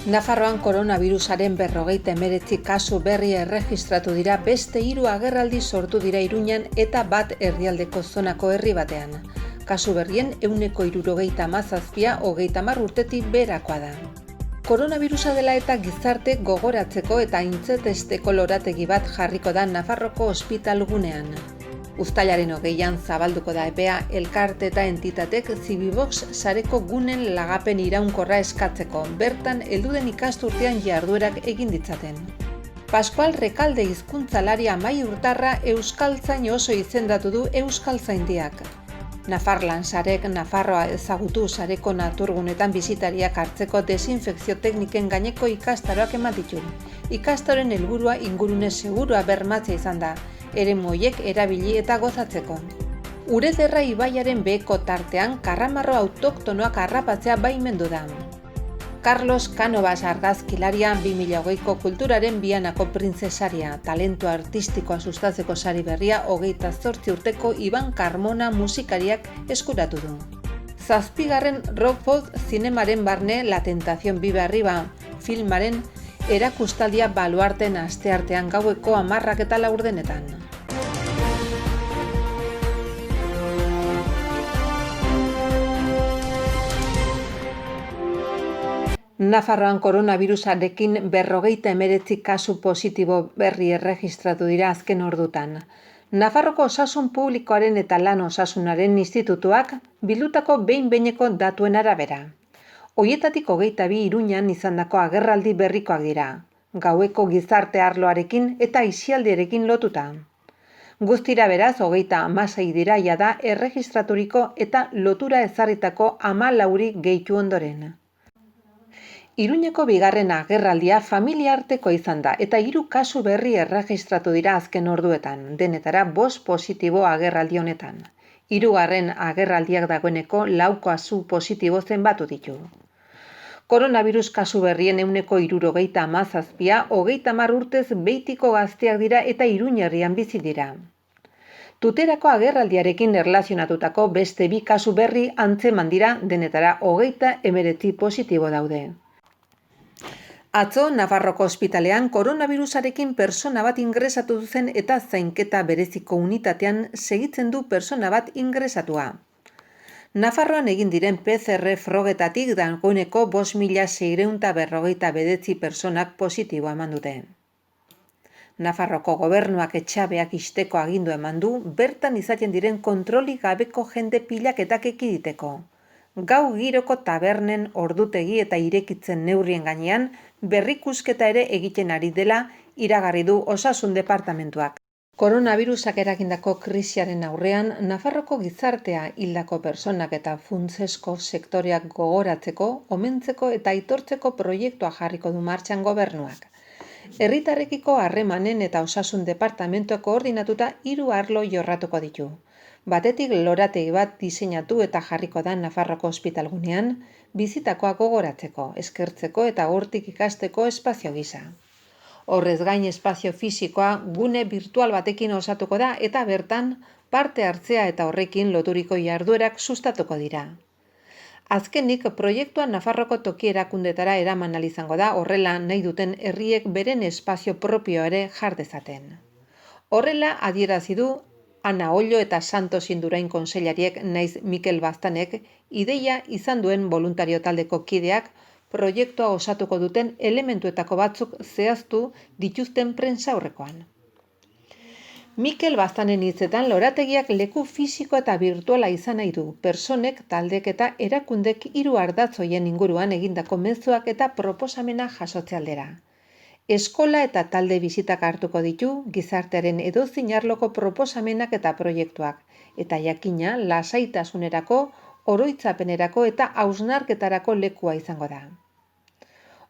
Nafarroan koronavirusaren 59 kasu berri erregistratu dira, beste 3 agerraldi sortu dira Iruñan eta bat herrialdeko zonako herri batean. Kasu berrien 67%, 30 urtetik beherakoa da. Koronavirusa dela eta gizarte gogoratzeko eta aintzetesteko lorategi bat jarriko da Nafarroko ospitalgunean. Uztailaren 20an zabalduko da epea elkarte eta entitatek Zibibox sareko gunen lagapen iraunkorra eskatzeko, bertan helduden ikasturtean jarduerak egin ditzaten. Pascual Rekalde hizkuntzalari amaiurtarra euskaltzain oso izendatu du Euskaltzaindiak. Nafarlan sarek Nafarroa ezagutu sareko naturgunetan bisitariak hartzeko desinfekzio tekniken gaineko ikastaroak eman ditu. Ikastaroen helburua ingurune segurua bermatzea izan da, eremu horiek erabili eta gozatzeko. Urederra ibaiaren beheko tartean karramarro autoktonoak harrapatzea baimendu da. Carlos Canovas argazkilaria 2020ko kulturaren Bianako printzesaria, talentu artistikoa sustatzeko sari berria 28 urteko Iban Carmona musikariak eskuratu du. 7. Rockford zinemaren barne La Tentación vive arriba filmaren erakustaldia baluarten asteartean gaueko 10:04. Nafarroan koronavirusarekin 59 kasu positibo berri erregistratu dira azken ordutan. Nafarroko Osasun Publikoaren eta Lan Osasunaren Institutuak bildutako behin-behineko datuen arabera. Horietatik 22 Iruñan izandako agerraldi berrikoak dira, gaueko gizarte arloarekin eta aisialdiarekin lotuta. Guztira beraz 36 dira jada erregistraturiko eta lotura ezarritako 14 gehitu ondoren. Iruñeko bigarren agerraldia familia arteko izan da eta 3 kasu berri erregistratu dira azken orduetan, denetara 5 positibo agerraldi honetan. 3. agerraldiak dagoeneko 4 kasu positibo zenbatu ditu. Koronavirus kasu berrien 67%, 30 urtez behitiko gazteak dira eta Iruñerrian bizi dira. Tuterako agerraldiarekin erlazionatutako beste 2 kasu berri antzeman dira, denetara 39 positibo daude. Atzo, Nafarroko ospitalean koronavirusarekin persona bat ingresatu zen eta zainketa bereziko unitatean segitzen du persona bat ingresatua. Nafarroan egin diren PCR frogetatik dagoeneko 5.649 personak positiboa eman dute. Nafarroko gobernuak etxabeak ixteko agindu eman du, bertan izaten diren kontrolik gabeko jende pilaketak ekiditeko. Gau giroko tabernen ordutegi eta irekitzen neurrien gainean berrikusketa ere egiten ari dela iragarri du Osasun Departamentuak. Koronavirusak eragindako krisiaren aurrean, Nafarroko gizartea hildako personak eta funtsesko sektoreak gogoratzeko, omentzeko eta aitortzeko proiektua jarriko du martxan gobernuak. Herritarrekiko harremanen eta Osasun Departamentuak koordinatuta 3 arlo jorratuko ditu. Batetik lorategi bat diseinatu eta jarriko da Nafarroko ospitalgunean, bizitakoa gogoratzeko, eskertzeko eta hortik ikasteko espazio gisa. Horrez gain espazio fisikoa gune virtual batekin osatuko da eta bertan parte hartzea eta horrekin loturiko jarduerak sustatuko dira. Azkenik, proiektua Nafarroko toki erakundetara eraman ahal izango da, horrela nahi duten herriek beren espazio propioa ere jar dezaten. Horrela adierazi du Ana Ollo eta Santos Indurain kontseilariek naiz Mikel Baztanek ideia izan duen voluntario taldeko kideak proiektua osatuko duten elementuetako batzuk zehaztu dituzten prentsaurrekoan. Mikel Baztanen hitzetan lorategiak leku fisiko eta virtuala izan nahi du, personek, taldek eta erakundek 3 ardatz horien inguruan egindako mezuak eta proposamena jasotze aldera. Eskola eta talde bizitak hartuko ditu gizartearen edozein arloko proposamenak eta proiektuak, eta jakina lasaitasunerako, oroitzapenerako eta hausnarketarako lekua izango da.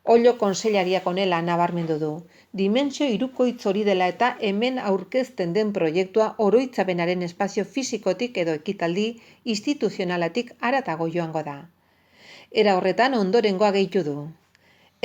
Ollo kontseilariak honela nabarmendu du, dimentsio hirukoitz hori dela eta hemen aurkezten den proiektua oroitzapenaren espazio fisikotik edo ekitaldi instituzionalatik haratago joango da. Era horretan ondorengoa gehitu du.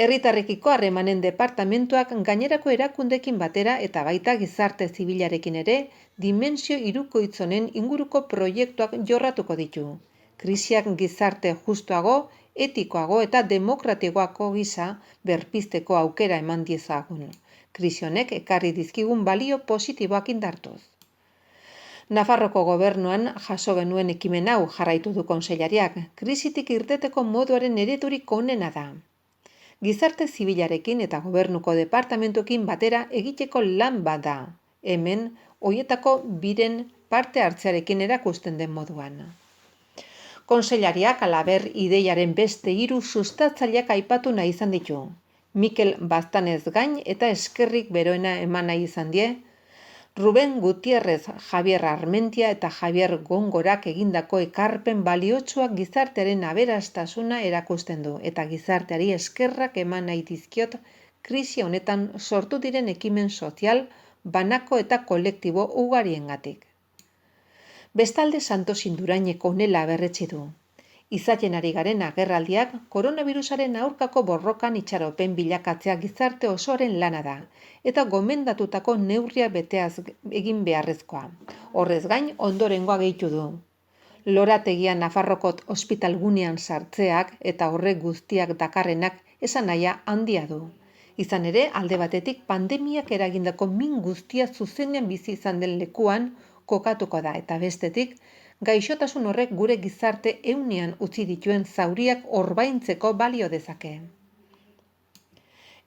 Herritarrekiko harremanen departamentuak gainerako erakundekin batera eta baita gizarte zibilarekin ere dimentsio hirukoitz honen inguruko proiektuak jorratuko ditu. krisiak gizarte justuago, etikoago eta demokratikoako gisa berpizteko aukera eman diezagun. Krisi honek ekarri dizkigun balio positiboak indartuz. Nafarroko gobernuan jaso genuen ekimen hau jarraitu du kontseilariak, krisitik irteteko moduaren eredurik onena da. Gizarte zibilarekin eta gobernuko departamentuekin batera egiteko lan bat da. Hemen, hoietako biren parte hartzearekin erakusten den moduan. Kontseilariak halaber ideiaren beste 3 sustatzaileak aipatu nahi izan ditu. Mikel Baztanez gain eta eskerrik beroena eman nahi izan die, Ruben Gutierrez, Javier Armentia eta Javier Gongorak egindako ekarpen baliotsuak gizartearen aberastasuna erakusten du eta gizarteari eskerrak eman nahi dizkiot krisi honetan sortu diren ekimen sozial, banako eta kolektibo ugariengatik. Bestalde Santos Indurainek honela berretsi du. Izaten ari garen agerraldiak koronavirusaren aurkako borrokan itxaropen bilakatzea gizarte osoaren lana da, eta gomendatutako neurriak beteaz egin beharrezkoa. Horrez gain, ondorengoa gehitu du. Lorategian Nafarrokot ospitalgunean sartzeak eta horrek guztiak dakarrenak esan nahia handia du. Izan ere, alde batetik pandemiak eragindako min guztia zuzenean bizi izan den lekuan kokatuko da, eta bestetik, gaixotasun horrek gure gizarte ehunean utzi dituen zauriak orbaintzeko balio dezake.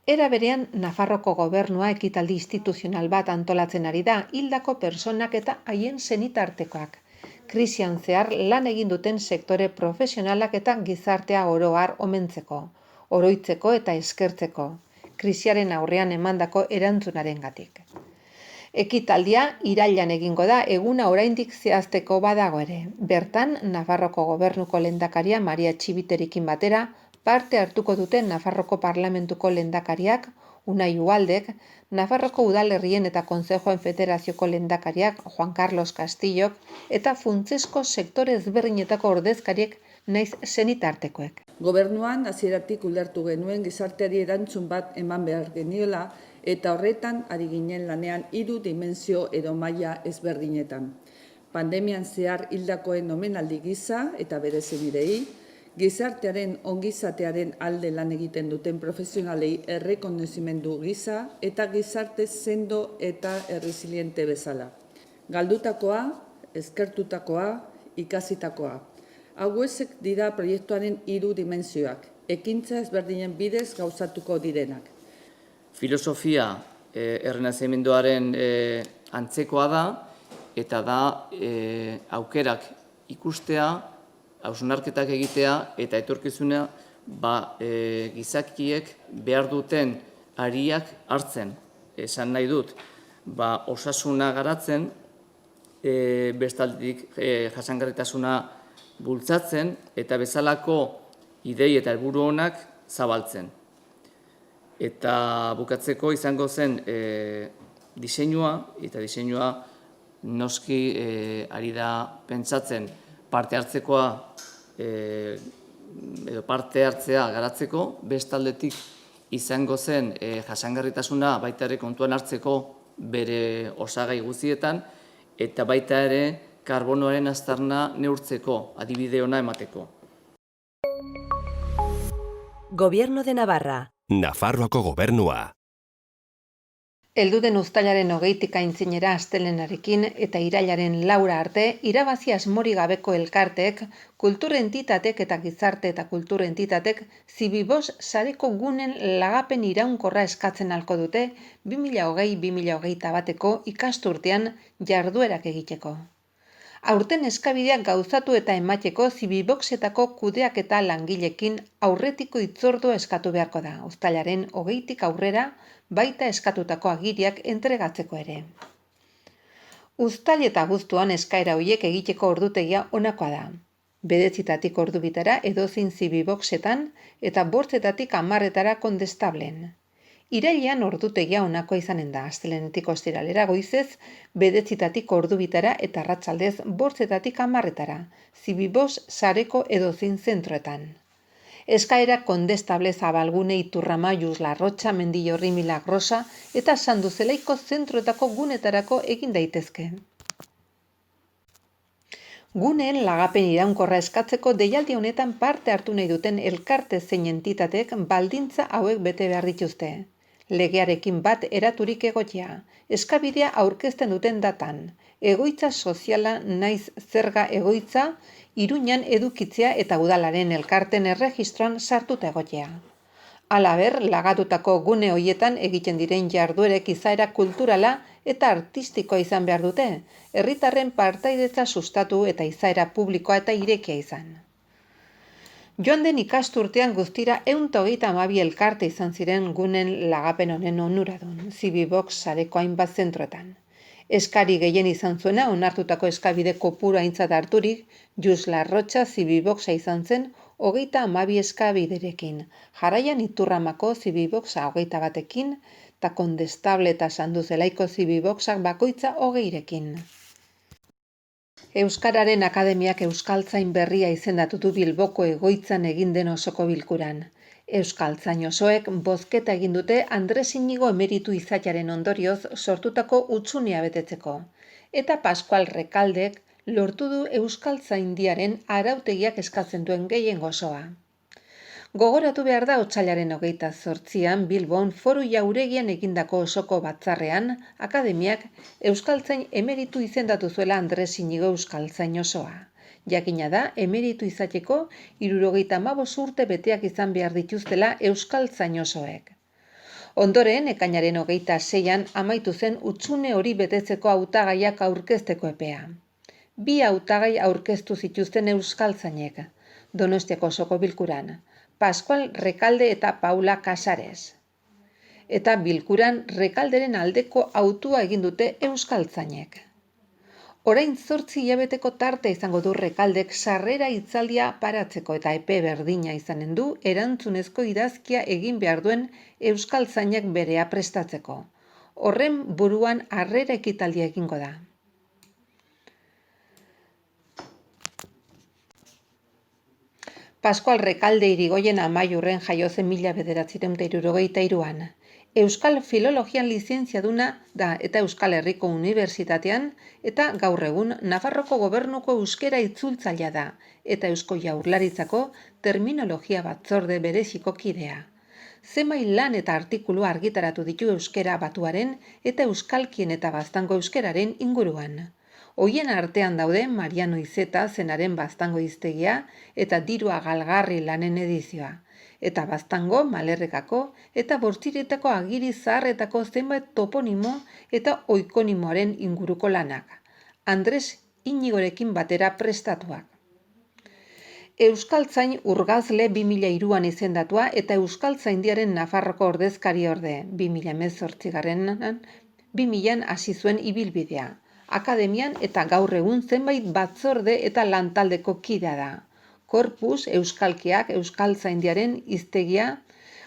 Era berean, Nafarroko gobernua ekitaldi instituzional bat antolatzen ari da hildako pertsonak eta haien senitartekoak. Krisian zehar lan egin duten sektore profesionalak eta gizartea oro har omentzeko, oroitzeko eta eskertzeko, krisiaren aurrean emandako erantzunarengatik. Ekitaldia irailean egingo da eguna oraindik zehazteko badago ere. Bertan, Nafarroko gobernuko lehendakaria Maria Txibiterekin batera parte hartuko dute Nafarroko parlamentuko lehendakariak, Unai Ualdek, Nafarroko udalerrien eta Kontzejoen Federazioko lehendakariak Juan Carlos Castillok eta funtsezko sektore ezberdinetako ordezkariek naiz senitartekoek. Gobernuan hasieratik ulertu genuen gizarteari erantzun bat eman behar geniola eta horretan ari ginen lanean 3 dimensio edo maila ezberdinetan. Pandemian zehar hildakoen omenaldi gisa eta bere senidei, gizartearen ongizatearen alde lan egiten duten profesionalei errekonozimendu gisa eta gizarte sendo eta erresiliente bezala. Galdutakoa, eskertutakoa, ikasitakoa. Hauek dira proiektuaren 3 dimensioak, ekintza ezberdinen bidez gauzatuko direnak. Filosofia errenazimenduaren antzekoa da, eta da aukerak ikustea, hausnarketak egitea eta etorkizuna gizakiek behar duten ariak hartzen. Esan nahi dut, osasuna garatzen, bestaldetik jasangarritasuna bultzatzen eta bezalako idei eta helburu onak zabaltzen. Eta bukatzeko izango zen diseinua, eta diseinua noski ari da pentsatzen parte hartzekoa edo parte hartzea garatzeko, bestaldetik izango zen jasangarritasuna baita ere kontuan hartzeko bere osagai guztietan, eta baita ere karbonoaren aztarna neurtzeko, adibide ona emateko. Gobierno de Navarra. Nafarroako gobernua. Heldu den uztailaren 20 aintzinera astelehenarekin eta irailaren 4 arte, irabazi asmorik gabeko elkarteek, kultur entitatek eta gizarte eta kultur entitatek Zibibos sareko gunen lagapen iraunkorra eskatzen ahalko dute 2020-2021 ikasturtean jarduerak egiteko. Aurten eskabideak gauzatu eta emateko Zibiboxetako kudeaketa langilekin aurretiko hitzordua eskatu beharko da, uztailaren 20 aurrera baita eskatutako agiriak entregatzeko ere. Uztail eta abuztuan eskaera horiek egiteko ordutegia honakoa da. 9 ordubitara edozein Zibiboxetan eta 5 10 kondestablen. Irailean ordutegia honakoa izanen da, astelehenetik ostiralera goizez 9 ordubitara eta arratsaldez 5 10 Zibibos sareko edozein zentroetan. Eskaera kondestable Zabalgune, Iturrama, Juslarrotxa, Mendillorri, Milagrosa eta Sanduzelaiko zentroetako gunetarako egin daitezke. Guneen lagapen iraunkorra eskatzeko deialdi honetan parte hartu nahi duten elkarte zein entitateek baldintza hauek bete behar dituzte. Legearekin bat eraturik egotea, eskabidea aurkezten duten datan, egoitza soziala naiz zerga egoitza, Iruñan edukitzea eta udalaren elkarten erregistroan sartuta egotea. Halaber, lagatutako gune hoietan egiten diren jarduerek izaera kulturala eta artistikoa izan behar dute, herritarren partaidetza sustatu eta izaera publikoa eta irekia izan. Joan den ikasturtean guztira 132 elkarte izan ziren gunen lagapen honen onuradun, Zibibox sareko hainbat zentroetan. Eskari gehien izan zuena onartutako eskabide kopuru aintzat harturik, Jus Larrotxa Zibiboxa izan zen 32 eskabiderekin, jarraian Iturramako Zibiboxa 21ekin, eta Kondestable eta Sanduzelaiko Zibiboxak bakoitza 20rekin. Euskararen Akademiak Euskaltzain berria izendatu du Bilboko egoitzan egin den osoko bilkuran. Euskaltzain osoek bozketa egin dute Andres Inigo emeritu izatearen ondorioz sortutako hutsunea betetzeko, eta Pascual Rekaldek lortu du Euskaltzaindiaren arautegiak eskatzen duen gehiengo osoa. Gogoratu behar da otsailaren 28an Bilbon Foru Jauregian egindako osoko batzarrean, Akademiak Euskaltzain emeritu izendatu zuela Andres Inigo Euskaltzain osoa. Jakina da, emeritu izateko 75 urte beteak izan behar dituztela Euskaltzain osoek. Ondoren, ekainaren 26an amaitu zen hutsune hori betetzeko hautagaiak aurkezteko epea. 2 hautagai aurkeztu zituzten Euskaltzainek, Donostiako osoko bilkuran, Pascual Rekalde eta Paula Casares. Eta bilkuran Rekalderen aldeko hautua egin dute Euskaltzainek. Orain 8 hilabeteko tarte izango du Rekaldek sarrera hitzaldia paratzeko eta epe berdina izanen du erantzunezko idazkia egin behar duen Euskaltzainek berea prestatzeko. Horren buruan harrera ekitaldia egingo da. Pascual Rekalde Irigoyen Amaiurren jaio zen 1973an. Euskal Filologian lizenziaduna da eta Euskal Herriko Unibertsitatean eta gaur egun Nafarroko Gobernuko euskera itzultzailea da eta Eusko Jaurlaritzako terminologia batzorde bereziko kidea. Zenbait lan eta artikulu argitaratu ditu euskera batuaren eta euskalkien eta baztango euskeraren inguruan. Hoien artean daude Mariano Izeta zenaren baztango hiztegia eta Dirua Galgarri lanen edizioa. Eta baztango, malerrekako eta bortziretako agiri zaharretako zenbait toponimo eta oikonimoaren inguruko lanak. Andres Inigorekin batera prestatuak. Euskaltzain urgazle 2003an izendatua eta Euskaltzaindiaren Nafarroko ordezkari orde 2018an 2000an hasi zuen ibilbidea. Akademian eta gaur egun zenbait batzorde eta lantaldeko kidea da. Korpus Euskalkiak Euskaltzaindiaren hiztegia,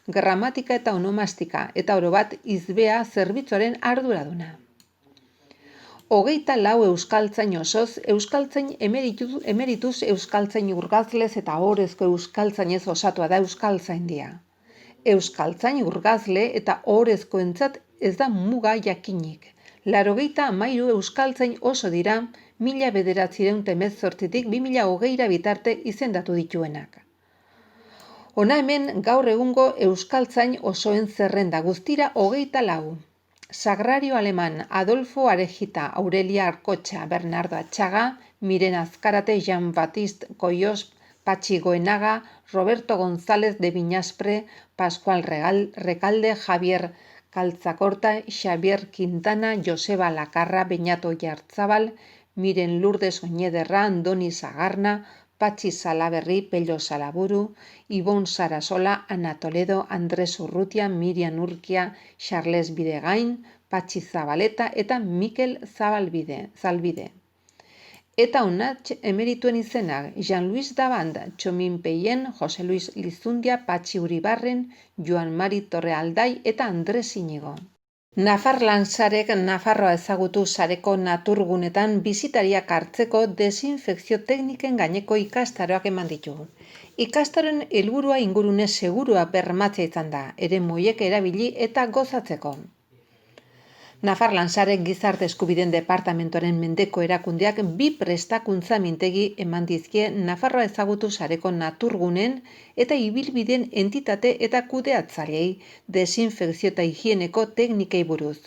gramatika eta onomastika eta orobat hizbea zerbitzuaren arduraduna. 24 Euskaltzain osoz, Euskaltzain emerituz Euskaltzain urgazlez eta ohorezko Euskaltzainez osatua da Euskaltzaindia. Euskaltzain urgazle eta ohorezkoentzat ez da muga jakinik. 93 Euskaltzain oso dira 1918tik 2020ra bitarte izendatu dituenak. Hona hemen gaur egungo Euskaltzain osoen zerrenda guztira 24. Sagrario Aleman, Adolfo Arejita, Aurelia Arkotxa, Bernardo Atxaga, Miren Azkarate, Jean-Baptiste Coyos, Patxi Goenaga, Roberto González de Viñaspre, Pascual Rekalde, Javier Caltzakorta, Xavier Quintana, Joseba Lakarra, Beñato Jartzabal, Miren Lourdes Oñederra, Andoni Sagarna, Patxi Salaberri, Pello Salaburu, Ibon Sarasola, Ana Toledo, Andres Urrutia, Miriam Urquia, Charles Bidegain, Patxi Zabaleta eta Mikel Zalbide. Eta onatx emerituen izenak Jean-Louis Davant, Txomin Peien, Jose Luis Lizundia, Patxi Uribarren, Joan Mari Torrealdai eta Andres Inigo. Nafar Lansarek Nafarroa ezagutu sareko naturgunetan bisitariak hartzeko desinfekzio tekniken gaineko ikastaroak eman ditu. Ikastaroen helburua ingurune segurua bermatzea izan da, eremuiek erabili eta gozatzeko. Nafar Lansarek Gizarte Eskubideen Departamentuaren mendeko erakundeak 2 prestakuntza mintegi eman dizkie Nafarroa ezagutu sareko naturgunen eta ibilbideen entitate eta kudeatzailei desinfekzio eta higieneko teknikei buruz.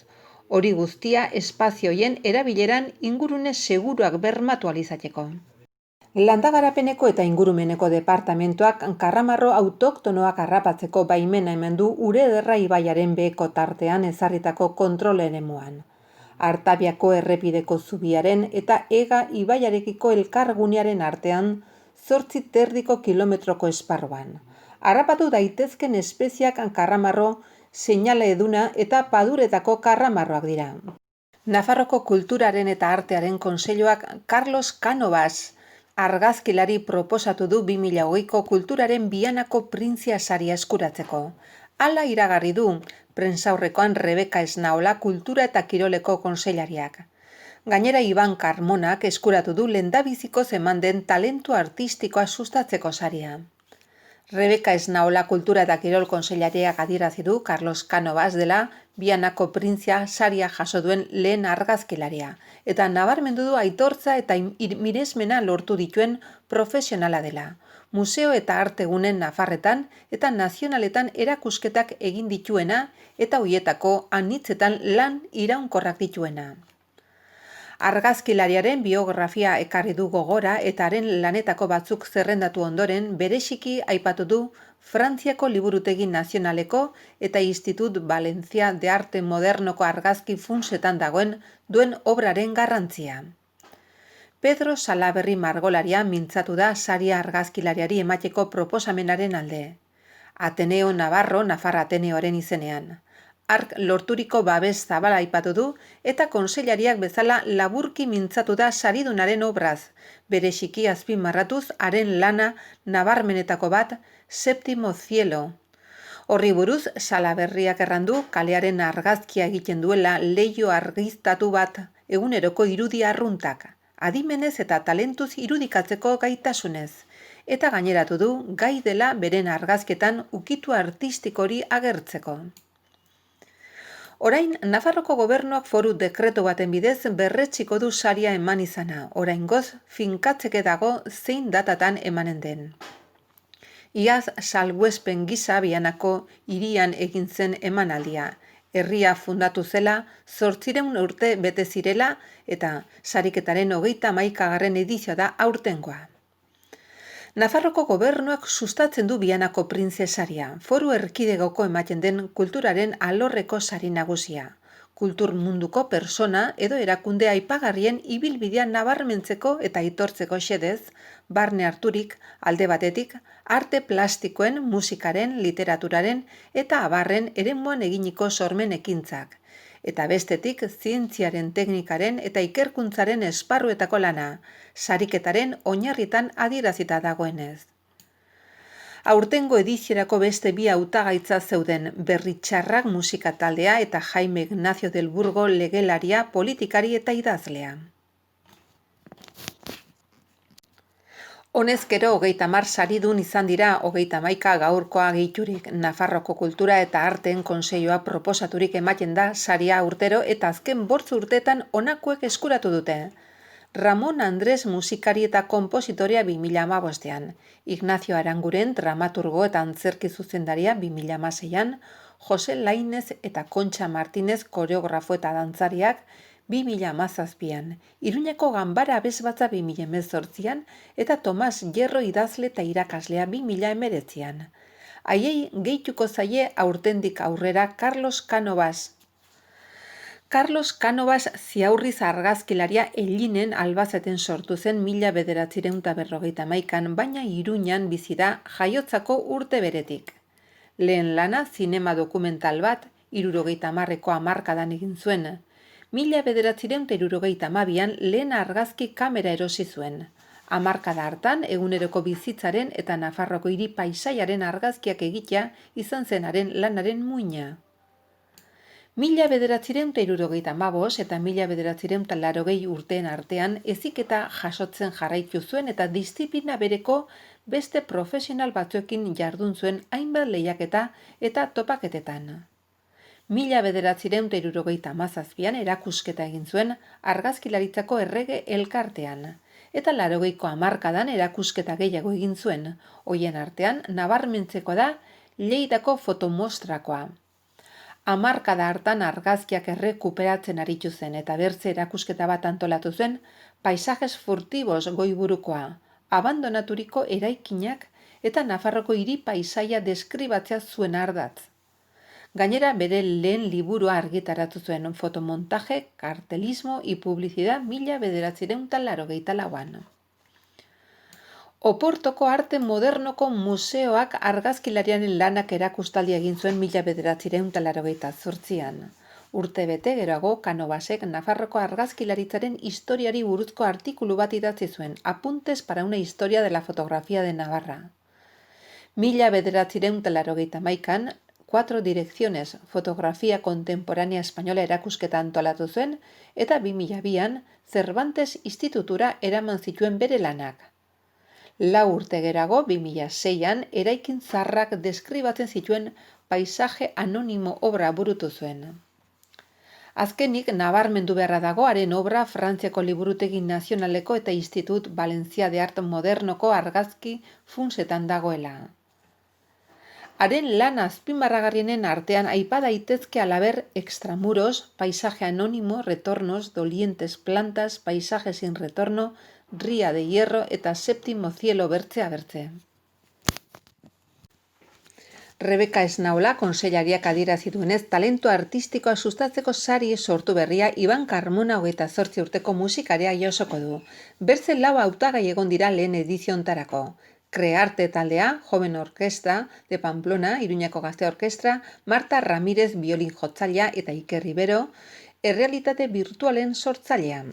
Hori guztia espazioien erabileran ingurune seguruak bermatu ahal izateko. Landagarapeneko eta ingurumeneko departamentuak karramarro autoktonoak harrapatzeko baimena eman du Urederra ibaiaren beheko tartean ezarritako kontrol eremuan. Artabiako errepideko zubiaren eta Ega ibaiarekiko elkargunearen artean 8 terdiko kilometroko esparruan. Harrapatu daitezken espeziak karramarro, seinale eduna eta paduretako karramarroak dira. Nafarroko Kulturaren eta Artearen Kontseiluak Carlos Cánovas argazkilari proposatu du 2020ko Kulturaren Bianako Printzia saria eskuratzeko. Hala iragarri du prentsaurrekoan Rebeka Esnaola Kultura eta Kiroleko kontseilariak. Gainera Iban Carmonak eskuratu du lehendabizikoz eman den talentu artistikoa sustatzeko saria. Rebeka Esnaola Kultura eta Kirol kontseilariak adierazi du Carlos Cánovas dela Bianako Printzia saria jaso duen lehen argazkilaria, eta nabarmendu du aitortza eta miresmena lortu dituen profesionala dela. Museo eta artegunen Nafarretan eta nazionaletan erakusketak egin dituena eta hoietako anitzetan lan iraunkorrak dituena. Argazkilariaren biografia ekarri du gogora eta haren lanetako batzuk zerrendatu ondoren bereziki aipatu du Frantziako Liburutegi Nazionaleko eta Institut Valencia de Arte Modernoko argazki funtsetan duen obraren garrantzia. Pedro Salaberri margolaria mintzatu da saria argazkilariari emateko proposamenaren alde. Ateneo Navarro Nafar Ateneoren izenean. Ark lorturiko babes zabala aipatu du eta kontseilariak bezala laburki mintzatu da saridunaren obraz, bereziki azpimarratuz haren lana nabarmenetako bat Séptimo Cielo. Horri buruz Salaberriak errandu kalearen argazkia egiten duela leiho argiztatu bat eguneroko irudi arruntak, adimenez eta talentuz irudikatzeko gaitasunez, eta gaineratu du gai dela beren argazketan ukitu artistikori agertzeko. Orain, Nafarroko gobernuak foru dekretu baten bidez berretsiko du saria eman izana, oraingoz finkatzeke dago zein datatan emanen den. Iaz salbuespen gisa Bianako hirian egin zen emanaldia. Herria fundatu zela 800 urte bete zirela eta sariketaren 31. edizioa da aurtengoa. Nafarroko gobernuak sustatzen du Bianako Printzesaria, foru erkidegoko ematen den kulturaren alorreko sari nagusia. Kultur munduko persona edo erakunde aipagarrien ibilbidea nabarmentzeko eta aitortzeko xedez, barne harturik, alde batetik, arte plastikoen, musikaren, literaturaren eta abarren eremuan eginiko sormen ekintzak. Eta bestetik zientziaren, teknikaren eta ikerkuntzaren esparruetako lana, sariketaren oinarritan adierazita dagoenez. Aurtengo ediziorako beste 2 hautagaitza zeuden Berritxarrak musika taldea eta Jaime Ignacio del Burgo legelaria, politikari eta idazlea. Honezkero 30 saridun izan dira 31 gaurkoa gehiturik. Nafarroko Kultura eta Arteen Kontseilua proposaturik ematen da saria urtero eta azken 8 urteetan honakoek eskuratu dute. Ramon Andrés musikari eta konpositoria 2015ean, Ignacio Aranguren dramaturgo eta antzerki zuzendaria 2016an, Jose Lainez eta Kontxa Martinez koreografo eta dantzariak 2017an, Iruñeko Ganbara Abesbatza 2018an eta Tomas Hierro idazle eta irakaslea 2019an. Haiei gehituko zaie aurtendik aurrera Carlos Cánovas. Carlos Cánovas ziaurriz argazkilaria Ellinen Albazeten sortu zen 1951an, baina Iruñan bizi da jaiotzako urte beretik. Lehen lana zinema dokumental bat 70ko hamarkadan egin zuen. 1972an lehen argazki kamera erosi zuen. Hamarkada hartan eguneroko bizitzaren eta Nafarroko hiri paisaiaren argazkiak egitea izan zenaren lanaren muina. 1975 eta 1980 urteen artean heziketa jasotzen jarraitu zuen eta diziplina bereko beste profesional batzuekin jardun zuen hainbat lehiaketa eta topaketetan. 1977an erakusketa egin zuen argazkilaritzako errege elkartean, eta 80ko hamarkadan erakusketa gehiago egin zuen, hoien artean nabarmentzeko da Lleidako fotomostrakoa. Hamarkada hartan argazkiak errekuperatzen aritu zen eta bertze erakusketa bat antolatu zuen Paisajes furtibos goiburukoa, abandonaturiko eraikinak eta Nafarroko hiri paisaia deskribatzea zuen ardatz. Gainera bere lehen liburua argitaratu zuen Fotomontaje, Kartelismo y Publicidad 1984an. Oportoko Arte Modernoko Museoak argazkilariaren lanak erakustaldia egin zuen 1988an. Urte bete geroago Canovasek Nafarroko argazkilaritzaren historiari buruzko artikulu bat idatzi zuen, Apuntes para una historia de la fotografía de Navarra. 1988an, 4 direcciones fotografía contemporánea española erakusketa antolatu zuen eta 2002an Cervantes Institutura eraman zituen bere lanak. 4 urte geroago, 2006an, eraikin zaharrak deskribatzen zituen Paisaje anonimo obra burutu zuen. Azkenik, nabarmendu beharra dago haren obra Frantziako Liburutegi Nazionaleko eta Institut Valencia de Art Modernoko argazki funtsetan dagoela. Haren lan azpimarragarrienen artean aipa daitezke halaber Extramuros, Paisaje anónimo, Retornos, Dolientes plantas, Paisaje sin retorno, Ría de hierro eta Séptimo cielo bertze abertze. Rebeka Esnaola kontseilariak adierazi duenez, talentu artistikoa sustatzeko sari sortu berria Iban Carmona 28 urteko musikaria jasoko du. Bertze 4 hautagai egon dira lehen ediziontarako. Crearte taldea, Joven Orkestra de Pamplona, Iruñako Gazte Orkestra, Marta Ramírez biolin jotzailea eta Iker Ribero, errealitate virtualen sortzailea.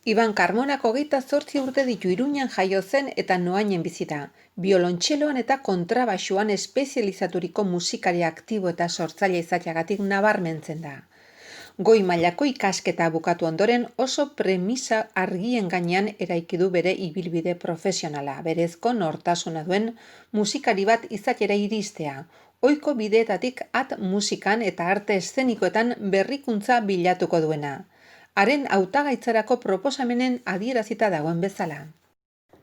Iban Carmonak 28 urte ditu, Iruñan jaio zen eta Noainen bizita. Biolontxeloan eta kontrabaxuan espezializaturiko musikari aktibo eta sortzaile izateagatik nabarmentzen da. Goi mailako ikasketa bukatu ondoren oso premisa argien gainean eraiki du bere ibilbide profesionala, berezko nortasuna duen musikari bat izatera iristea. Ohiko bideetatik at musikan eta arte eszenikoetan berrikuntza bilatuko duena. Haren hautagaitzarako proposamenen adierazita dagoen bezala.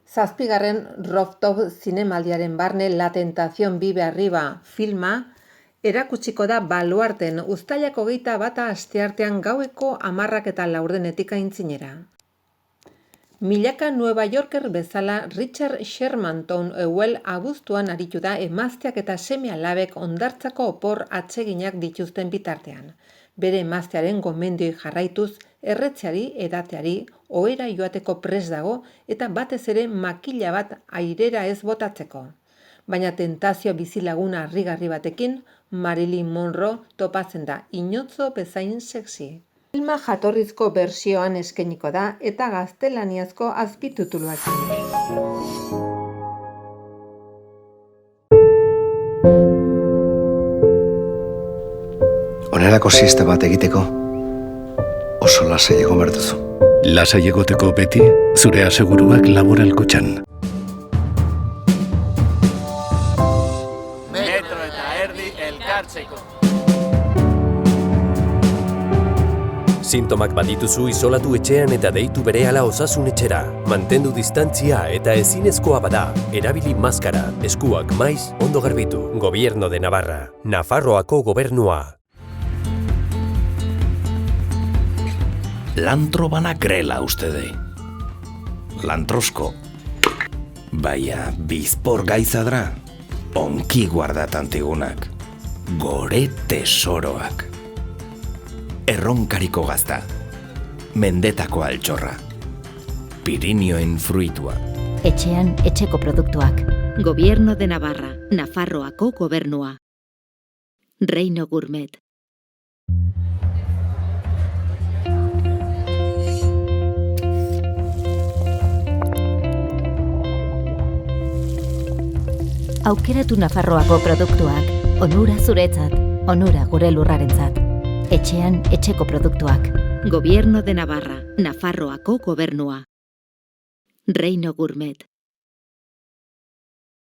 7. Rooftop zinemaldiaren barne La Tentación vive arriba filma erakutsiko da Baluarten uztailak 21 asteartean gaueko 10:40 aintzinera. Milaka Nueva Yorker bezala Richard Sherman Ewell abuztuan aritu da emazteak eta seme-alabek hondartzako opor atseginak dituzten bitartean. Bere emaztearen gomendioi jarraituz, erretzeari, edateari, ohera joateko prest dago eta batez ere makila bat airera ez botatzeko. Baina tentazio bizilaguna harrigarri batekin, Marilyn Monroe topatzen da, inotzo bezain sexy. Filma jatorrizko bertsioan eskainiko da eta gaztelaniazko azpitituluekin. Onerako siesta bat egiteko oso lasai egon behar duzu. Lasai egoteko beti, zure aseguruak Laboralkutxan. Metro eta erdi elkartzeko. Sintomak badituzu isolatu etxean eta deitu berehala osasun etxera. Mantendu distantzia eta ezinezkoa bada. Erabili maskara, eskuak maiz, ondo garbitu. Gobierno de Navarra. Nafarroako gobernua. Lantro bana grela ustede. Lantrosko. Baina bizpor gaizadra. Onki guardatantigunak. Gore tesoroak. Erronkariko gazta. Mendetako altxorra. Pirinioen fruitua. Etxean etxeko produktuak. Gobierno de Navarra. Nafarroako gobernua. Reino Gourmet. Aukeratu Nafarroako produktuak. Onura zuretzat. Onura gure lurrarentzat. Etxean etxeko produktuak. Gobierno de Navarra. Nafarroako gobernua. Reino Gourmet.